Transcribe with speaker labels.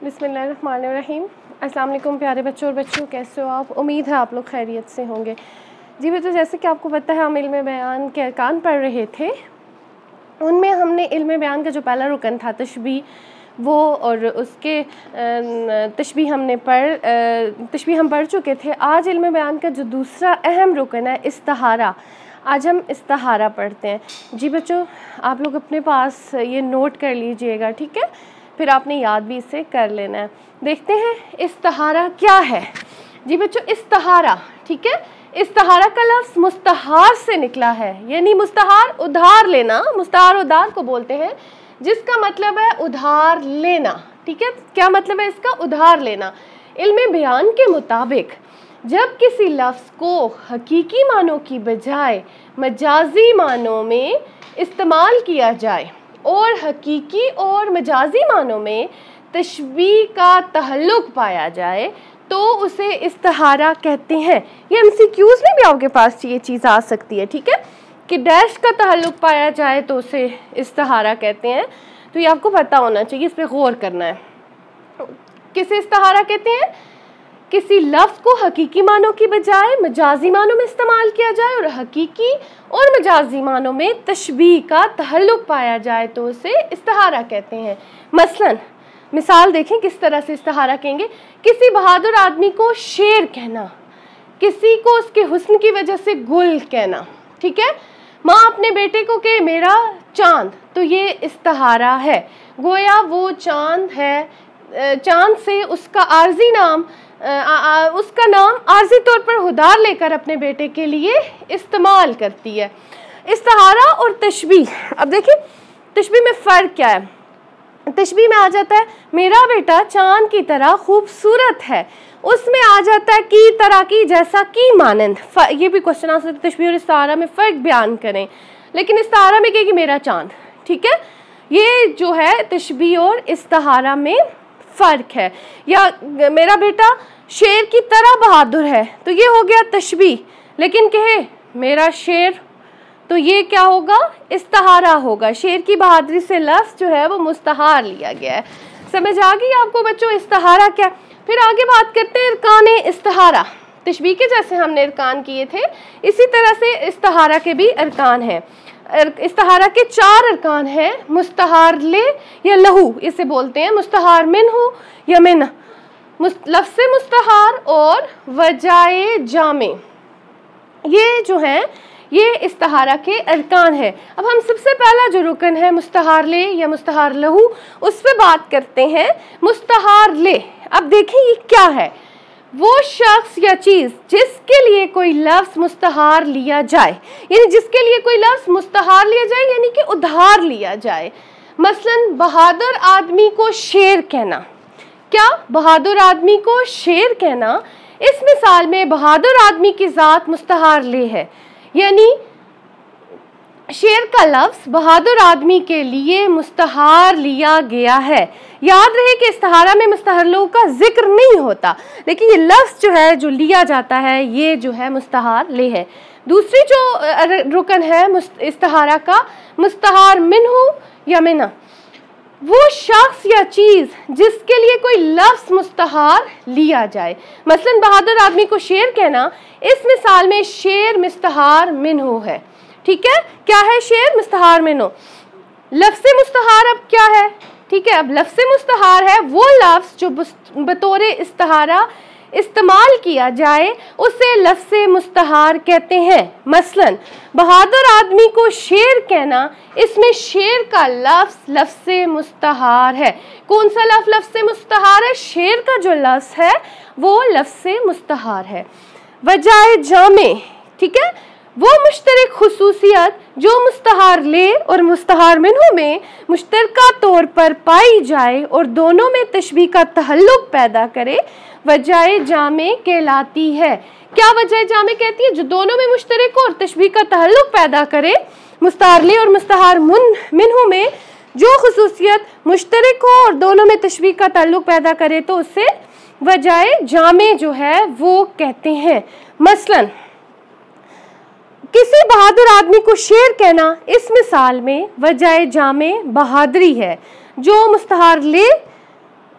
Speaker 1: बिस्मिल्लाहिर्रहमानिर्रहीम। अस्सलाम वालेकुम प्यारे बच्चों और बच्चियों, कैसे हो आप? उम्मीद है आप लोग खैरियत से होंगे। जी बच्चों, जैसे कि आपको पता है हम इल्म बयान के अरकान पढ़ रहे थे। उनमें हमने इल्म बयान का जो पहला रुकन था तशबीह, वो और उसके तशबीह हम पढ़ चुके थे। आज इल्म बयान का जो दूसरा अहम रुकन है इस्तिहारा, आज हम इस्तिहारा पढ़ते हैं। जी बच्चों, आप लोग अपने पास ये नोट कर लीजिएगा, ठीक है? फिर आपने याद भी इसे कर लेना है। देखते हैं इस्तिहारा क्या है। जी बच्चों, इस्तिहारा, ठीक है, इस्तिहारा का लफ्ज़ मुस्तहार से निकला है, यानी मुस्तहार उधार लेना, मुस्तहार उधार को बोलते हैं, जिसका मतलब है उधार लेना। ठीक है, क्या मतलब है इसका? उधार लेना। इल्म बयान के मुताबिक जब किसी लफ्ज़ को हकीकी मानों की बजाय मजाजी मानों में इस्तेमाल किया जाए और हकीकी और मजाजी मानों में तशबीह का तहल्लुक पाया जाए तो उसे इस्तिहारा कहते हैं। ये MCQs में भी आपके पास ये चीज़ आ सकती है, ठीक है, कि डैश का तहल्लुक पाया जाए तो उसे इस्तिहारा कहते हैं। तो ये आपको पता होना चाहिए, इस पर गौर करना है। किसे इस्तिहारा कहते हैं? किसी लफ्ज़ को हकीकी मानों की बजाय मजाजी मानों में इस्तेमाल किया जाए और हकीकी और मजाजी मानों में तशबीह का तहल्लुक पाया जाए तो उसे इस्तिहारा कहते हैं। मसलन मिसाल देखें किस तरह से इस्तिहारा कहेंगे। किसी बहादुर आदमी को शेर कहना, किसी को उसके हुस्न की वजह से गुल कहना, ठीक है। माँ अपने बेटे को कहे मेरा चांद, तो ये इस्तिहारा है। गोया वो चांद है, चांद से उसका आर्जी नाम उसका नाम आर्जी तौर पर उधार लेकर अपने बेटे के लिए इस्तेमाल करती है। इस्तिहारा और तशबीह, अब देखिए तशबीह में फ़र्क क्या है। तशबीह में आ जाता है मेरा बेटा चांद की तरह खूबसूरत है, उसमें आ जाता है की तरह की जैसा की मानंद। ये भी क्वेश्चन आ सकता है तशबीह और इस्तिहारा में फ़र्क बयान करें, लेकिन इस्तिहारा में कहेगी मेरा चांद, ठीक है। ये जो है तशबीह और इस्तिहारा में फ़र्क है। या मेरा बेटा शेर की तरह बहादुर है, तो ये हो गया तशबीह, लेकिन कहे मेरा शेर, तो ये क्या होगा? इस्तिहारा होगा। शेर की बहादुरी से लफ्ज़ जो है वो मुस्तहार लिया गया है। समझ आ गई आपको बच्चों इस्तिहारा क्या? फिर आगे बात करते हैं अरकान इस्तिहारा। तशबीह के जैसे हमने अरकान किए थे, इसी तरह से इस्तिहारा के भी अरकान हैं। इस्तिहारा के 4 अरकान हैं। मुस्तहार ले या लहू इसे बोलते हैं, मुस्तहार मिन्हु या मिन, लफ्ज़ मुस्तहार और वजाए जामे, ये जो हैं ये इस्तिहारा के अरकान है। अब हम सबसे पहला जो रुकन है मुस्तहार ले या मुस्तहार लहू, उस पर बात करते हैं। मुस्तहार ले, अब देखें ये क्या है? वो शख्स या चीज़ जिसके लिए कोई लफ्ज़ मुस्तहार लिया जाए, यानी जिसके लिए कोई लफ्ज़ मुस्तहार लिया जाए यानी कि उधार लिया जाए। मसलन बहादुर आदमी को शेर कहना, क्या बहादुर आदमी को शेर कहना, इस मिसाल में बहादुर आदमी की ज़ात मुस्तहार ले है, यानी शेर का लफ्ज़ बहादुर आदमी के लिए मुस्तहार लिया गया है। याद रहे कि इस्तिहारा में मुस्तहार लो का जिक्र नहीं होता, लेकिन ये लफ्ज़ जो है जो लिया जाता है ये जो है मुस्तहार ले है। दूसरी जो रुकन है इस्तिहारा का, मुस्तहार मिन्हु या मिना, वो शख्स या चीज़ जिसके लिए कोई लफ्ज़ मुस्तहार लिया जाए। मसलन बहादुर आदमी को शेर कहना, इस मिसाल में शेर मुस्तहार मिन्हु है, ठीक है। क्या है शेर? मुस्तहार मिन्हु। लफ्ज़ मुस्तहार अब क्या है? ठीक है, अब लफ्ज़ मुस्तहार है वो लफ्ज़ जो बतौर इस्तिहारा इस्तेमाल किया जाए उसे लफ्ज़ मुस्तहार कहते हैं। मसलन बहादुर आदमी को शेर कहना, इसमें शेर का लफ्ज़ मुस्तहार है। कौन सा लफ्ज़ मुस्तहार है? शेर का जो लफ्ज़ है वो लफ्ज़ मुस्तहार है। वजाए जामे, ठीक है, वो मुश्तरक खुसूसियत जो मुस्तहार ले और मुस्तहार मिन्हु में मुश्तरका तौर पर पाई जाए और दोनों में तशबीह का तहल्लुक पैदा करे, वजाए जामे कहलाती है। क्या वजाए जामे कहती है? जो दोनों में मुश्तरक हो और तशबीह का तहल्लुक पैदा करे। मुस्तहार ले और मुस्तहार मिन्हु में जो खुसूसियत मुश्तरक हो और दोनों में तशबीह का तहल्लुक पैदा करे तो उसे वजाए जामे जो है वो कहते हैं। मसलन किसी बहादुर आदमी को शेर कहना, इस मिसाल में वजाए जामे बहादुरी है। जो मुस्तहार ले